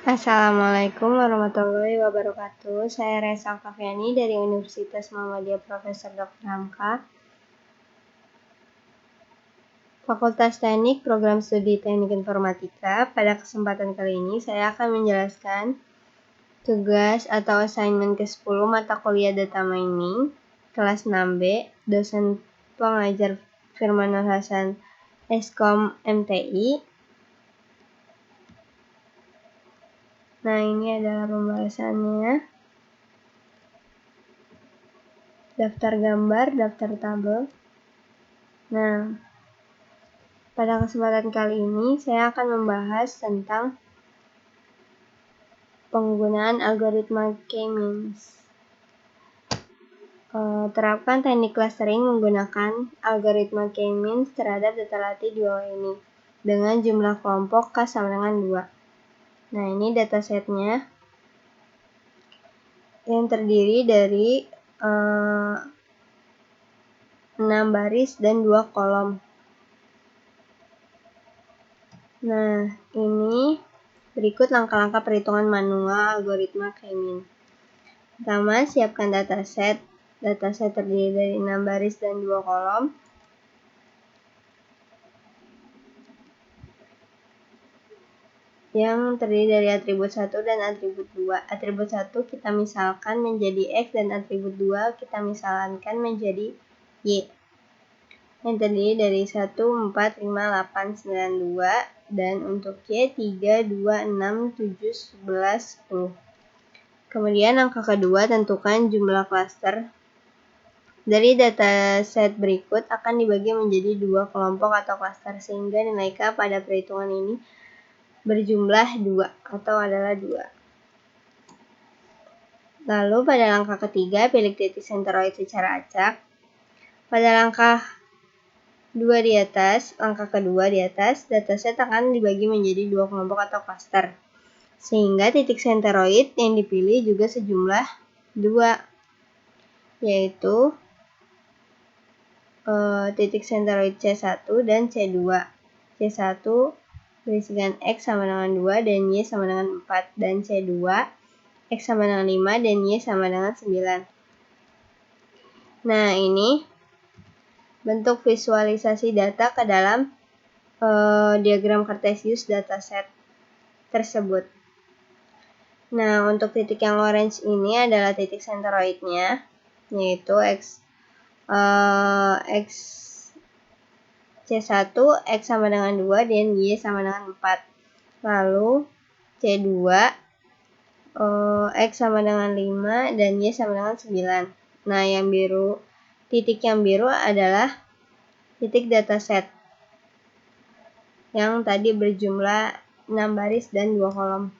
Assalamualaikum warahmatullahi wabarakatuh. Saya Resa Alkafiani dari Universitas Muhammadiyah Profesor Dr. Hamka, Fakultas Teknik Program Studi Teknik Informatika. Pada kesempatan kali ini saya akan menjelaskan tugas atau assignment ke-10 mata kuliah Data Mining kelas 6B, dosen pengajar Firman Nur Hasan, Eskom MTI. Nah, ini adalah pembahasannya. Daftar gambar, daftar tabel. Nah, pada kesempatan kali ini saya akan membahas tentang penggunaan algoritma K-means. Terapkan teknik clustering menggunakan algoritma K-means terhadap data latih di bawah ini dengan jumlah kelompok K sama dengan 2. Nah, ini datasetnya yang terdiri dari 6 baris dan 2 kolom. Nah, ini berikut langkah-langkah perhitungan manual algoritma K-means. Pertama, siapkan dataset. Dataset terdiri dari 6 baris dan 2 kolom. Yang terdiri dari atribut 1 dan atribut 2. Atribut 1 kita misalkan menjadi X dan atribut 2 kita misalkan menjadi Y. Yang terdiri dari 1, 4, 5, 8, 9, 2. Dan untuk Y 3, 2, 6, 7, 11, 10. Kemudian angka kedua, tentukan jumlah klaster. Dari dataset berikut akan dibagi menjadi 2 kelompok atau klaster sehingga nilai K pada perhitungan ini berjumlah 2 atau adalah 2. Lalu pada langkah ketiga, pilih titik senteroid secara acak. Pada langkah kedua di atas, dataset akan dibagi menjadi 2 kelompok atau klaster. Sehingga titik senteroid yang dipilih juga sejumlah 2, yaitu titik senteroid C1 dan C2. C1 berisikan X sama dengan 2 dan Y sama dengan 4, dan C2 X sama dengan 5 dan Y sama dengan 9. Nah, ini bentuk visualisasi data ke dalam diagram Cartesius dataset tersebut. Nah, untuk titik yang orange ini adalah titik senteroidnya, yaitu X C1 X sama dengan 2 dan Y sama dengan 4. Lalu C2 X sama dengan 5 dan Y sama dengan 9. Nah, titik yang biru adalah titik dataset yang tadi berjumlah 6 baris dan 2 kolom.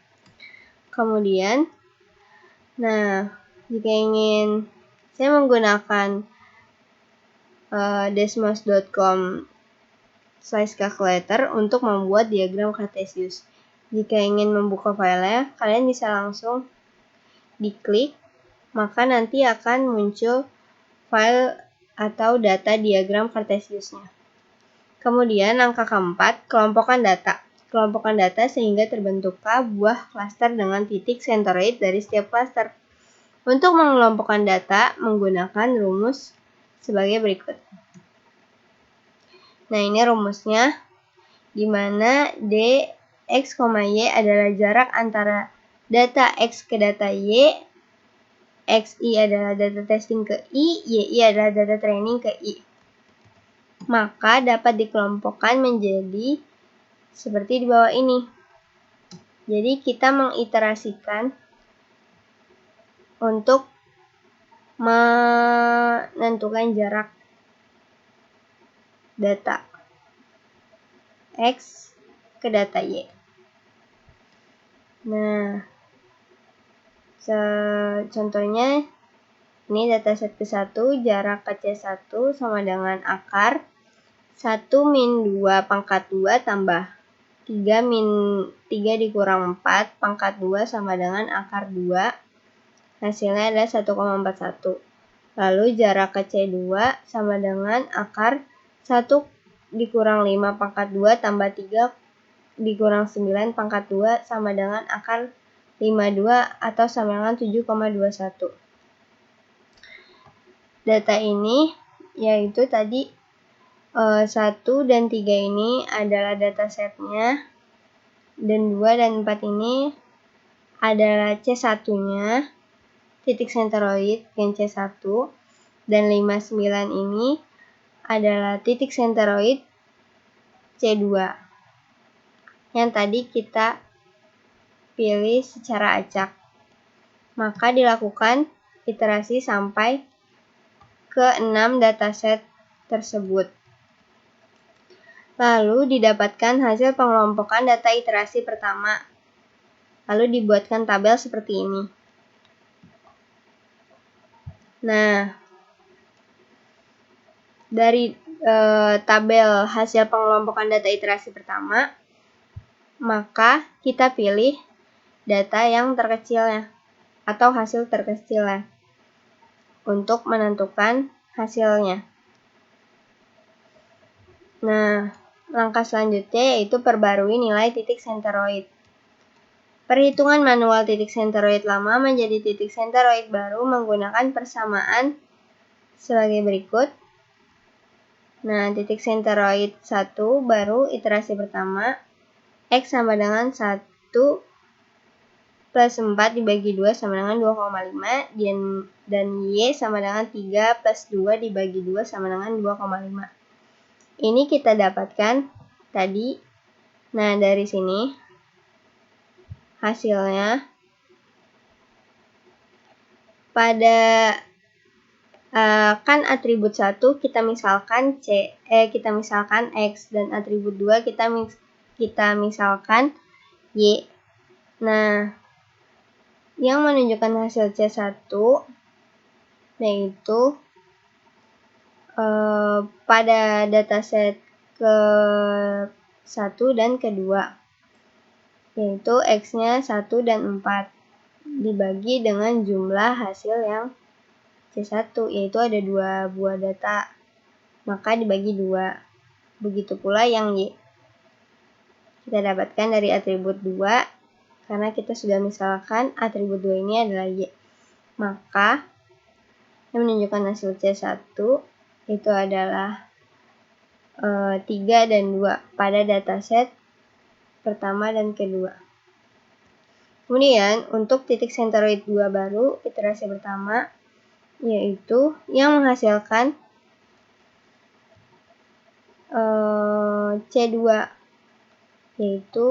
Kemudian, nah, jika ingin saya menggunakan desmos.com/calculator untuk membuat diagram Cartesius. Jika ingin membuka filenya, kalian bisa langsung diklik, maka nanti akan muncul file atau data diagram Cartesiusnya. Kemudian langkah keempat, kelompokkan data. Kelompokkan data sehingga terbentuklah buah klaster dengan titik senteroid dari setiap klaster. Untuk mengelompokkan data menggunakan rumus sebagai berikut. Nah, ini rumusnya, di mana D, X, Y adalah jarak antara data X ke data Y, XI adalah data testing ke I, YI adalah data training ke I. Maka dapat dikelompokkan menjadi seperti di bawah ini. Jadi kita mengiterasikan untuk menentukan jarak data X ke data Y. Nah, contohnya ini dataset ke-1, jarak ke C1 sama dengan akar 1 min 2 pangkat 2 tambah 3 dikurang 4 pangkat 2 sama dengan akar 2. Hasilnya adalah 1,41. Lalu jarak ke C2 sama dengan akar 1 dikurang 5 pangkat 2 tambah 3 dikurang 9 pangkat 2 sama dengan akar 52 atau sama dengan 7,21. Data ini yaitu tadi 1 dan 3 ini adalah data setnya, dan 2 dan 4 ini adalah C1-nya, titik senteroid yang C1, dan 5, 9 ini adalah titik senteroid C2 yang tadi kita pilih secara acak. Maka dilakukan iterasi sampai ke 6 dataset tersebut. Lalu didapatkan hasil pengelompokan data iterasi pertama. Lalu dibuatkan tabel seperti ini. Nah, dari tabel hasil pengelompokan data iterasi pertama, maka kita pilih data yang terkecilnya atau hasil terkecilnya untuk menentukan hasilnya. Nah, langkah selanjutnya yaitu perbarui nilai titik senteroid. Perhitungan manual titik senteroid lama menjadi titik senteroid baru menggunakan persamaan sebagai berikut. Nah, titik senteroid 1 baru iterasi pertama, X sama dengan 1 plus 4 dibagi 2 sama dengan 2,5, dan Y sama dengan 3 plus 2 dibagi 2 sama dengan 2,5. Ini kita dapatkan tadi. Nah, dari sini hasilnya pada kan atribut 1 kita misalkan X, dan atribut 2 kita misalkan Y. Nah, yang menunjukkan hasil C1 yaitu pada dataset ke-1 dan ke-2, yaitu X-nya 1 dan 4 dibagi dengan jumlah hasil yang C1, yaitu ada 2 buah data, maka dibagi 2. Begitu pula yang Y. Kita dapatkan dari atribut 2, karena kita sudah misalkan atribut 2 ini adalah Y. Maka yang menunjukkan hasil C1 itu adalah 3 dan 2 pada dataset pertama dan kedua. Kemudian untuk titik senteroid 2 baru iterasi pertama, yaitu yang menghasilkan C2, yaitu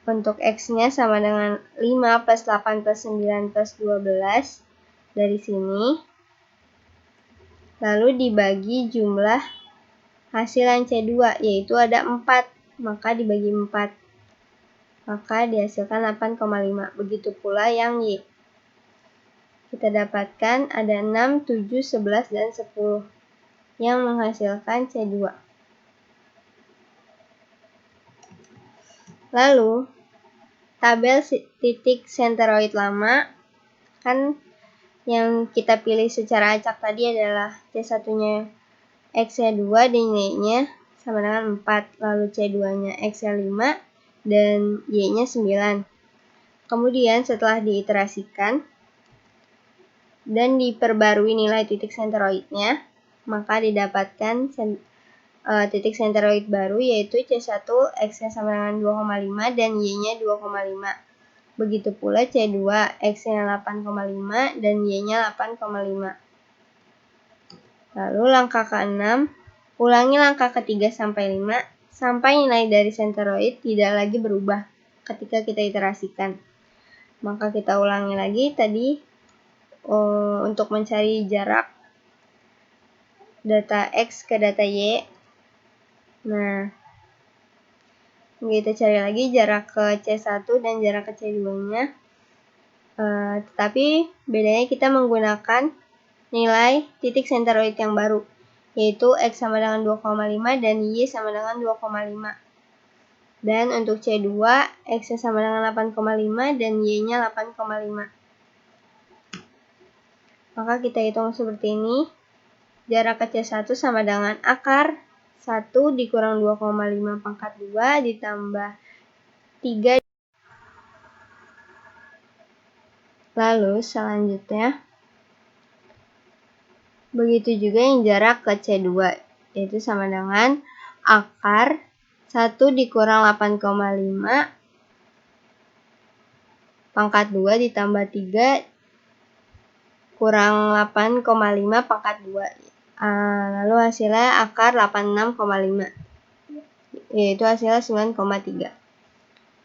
untuk X-nya sama dengan 5 plus 8 plus 9 plus 12 dari sini, lalu dibagi jumlah hasil yang C2, yaitu ada 4, maka dibagi 4, maka dihasilkan 8,5. Begitu pula yang Y. Kita dapatkan ada 6, 7, 11, dan 10 yang menghasilkan C2. Lalu, tabel titik senteroid lama, kan yang kita pilih secara acak tadi adalah C1-nya X-nya 2 dan Y-nya sama dengan 4, lalu C2-nya X-nya 5 dan Y-nya 9. Kemudian setelah diiterasikan dan diperbarui nilai titik senteroidnya, maka didapatkan titik senteroid baru, yaitu C1 X-nya sama dengan 2,5 dan Y-nya 2,5. Begitu pula C2 X-nya 8,5 dan Y-nya 8,5. Lalu langkah ke-6, ulangi langkah ke-3 sampai 5 sampai nilai dari senteroid tidak lagi berubah ketika kita iterasikan. Maka kita ulangi lagi tadi untuk mencari jarak data X ke data Y. Nah, kita cari lagi jarak ke C1 dan jarak ke C2-nya. Tetapi bedanya kita menggunakan nilai titik senteroid yang baru, yaitu X sama dengan 2,5 dan Y sama dengan 2,5. Dan untuk C2, X-nya sama dengan 8,5 dan Y-nya 8,5. Maka kita hitung seperti ini. Jarak ke C1 sama dengan akar 1 dikurang 2,5 pangkat 2 ditambah 3. Lalu selanjutnya, begitu juga yang jarak ke C2, yaitu sama dengan akar 1 dikurang 8,5 pangkat 2 ditambah 3 kurang 8,5 pangkat 2. Lalu hasilnya akar 86,5, yaitu hasilnya 9,3.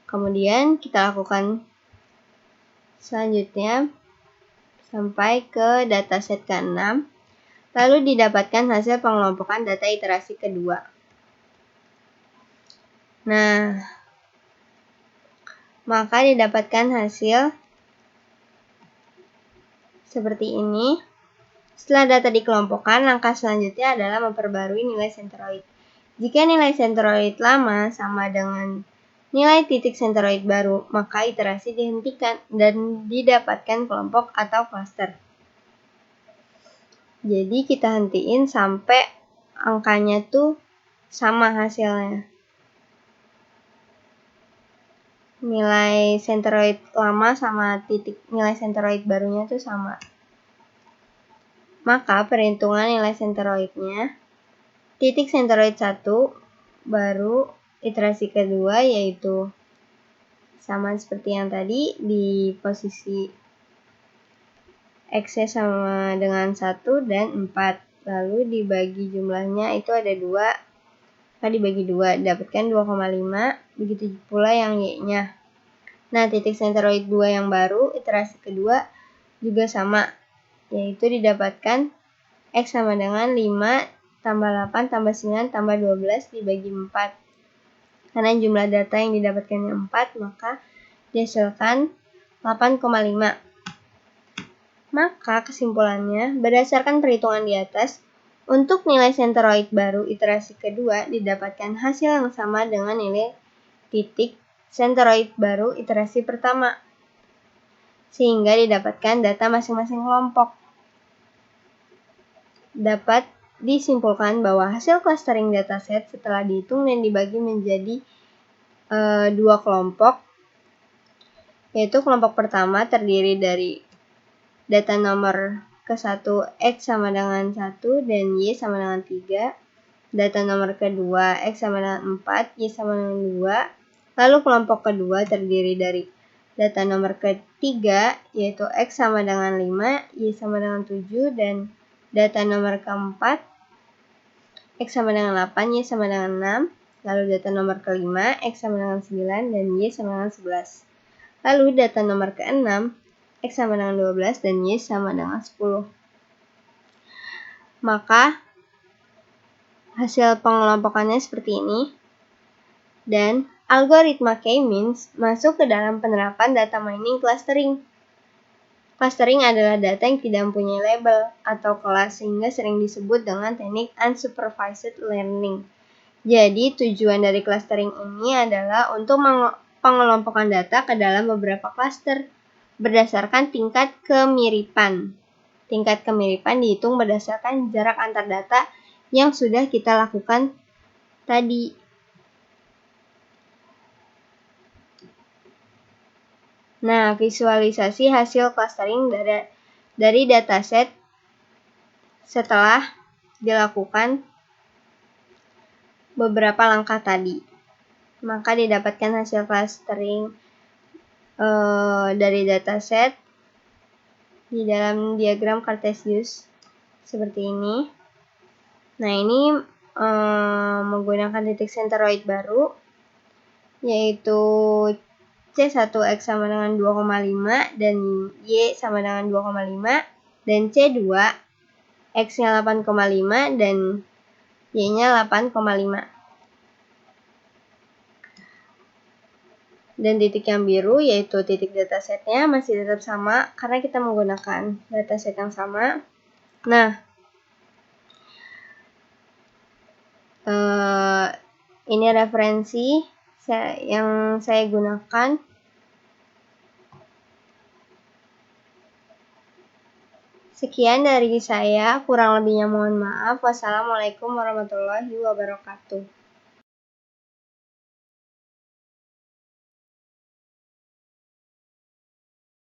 Kemudian kita lakukan selanjutnya sampai ke dataset ke-6. Lalu didapatkan hasil pengelompokan data iterasi kedua. Nah, maka didapatkan hasil seperti ini. Setelah data dikelompokkan, langkah selanjutnya adalah memperbarui nilai sentroid. Jika nilai sentroid lama sama dengan nilai titik sentroid baru, maka iterasi dihentikan dan didapatkan kelompok atau klaster. Jadi kita hentiin sampai angkanya tuh sama hasilnya. Nilai sentroid lama sama titik nilai sentroid barunya tuh sama. Maka perhitungan nilai sentroidnya, titik sentroid 1 baru iterasi kedua, yaitu sama seperti yang tadi di posisi X sama dengan 1 dan 4. Lalu dibagi jumlahnya itu ada 2, maka dibagi 2, dapatkan 2,5, begitu pula yang Y-nya. Nah, titik sentroid 2 yang baru, iterasi kedua juga sama, yaitu didapatkan X sama dengan 5 tambah 8 tambah 9 tambah 12 dibagi 4. Karena jumlah data yang didapatkannya 4, maka dihasilkan 8,5. Maka kesimpulannya, berdasarkan perhitungan di atas, untuk nilai sentroid baru iterasi kedua didapatkan hasil yang sama dengan nilai titik sentroid baru iterasi pertama, sehingga didapatkan data masing-masing kelompok. Dapat disimpulkan bahwa hasil clustering dataset setelah dihitung dan dibagi menjadi 2 kelompok, yaitu kelompok pertama terdiri dari data nomor ke-1 X sama dengan 1 dan Y sama dengan 3. Data nomor kedua X sama dengan 4, Y sama dengan 2. Lalu kelompok kedua terdiri dari data nomor ketiga, yaitu X sama dengan 5, Y sama dengan 7. Dan data nomor keempat, X sama dengan 8, Y sama dengan 6. Lalu data nomor kelima, X sama dengan 9 dan Y sama dengan 11. Lalu data nomor keenam, X sama dengan 12 dan Y sama dengan 10. Maka hasil pengelompokannya seperti ini. Dan algoritma K-means masuk ke dalam penerapan data mining clustering. Clustering adalah data yang tidak mempunyai label atau kelas, sehingga sering disebut dengan teknik unsupervised learning. Jadi tujuan dari clustering ini adalah untuk pengelompokan data ke dalam beberapa cluster berdasarkan tingkat kemiripan. Tingkat kemiripan dihitung berdasarkan jarak antar data yang sudah kita lakukan tadi. Nah, visualisasi hasil clustering dari dataset setelah dilakukan beberapa langkah tadi. Maka didapatkan hasil clustering dari dataset di dalam diagram Cartesius seperti ini. Nah, ini menggunakan titik sentroid baru, yaitu C1X sama dengan 2,5 dan Y sama dengan 2,5, dan C2 X-nya 8,5 dan Y-nya 8,5. Dan titik yang biru yaitu titik datasetnya masih tetap sama karena kita menggunakan dataset yang sama. Nah, ini referensi yang saya gunakan Sekian dari saya, kurang lebihnya mohon maaf. Wassalamualaikum warahmatullahi wabarakatuh.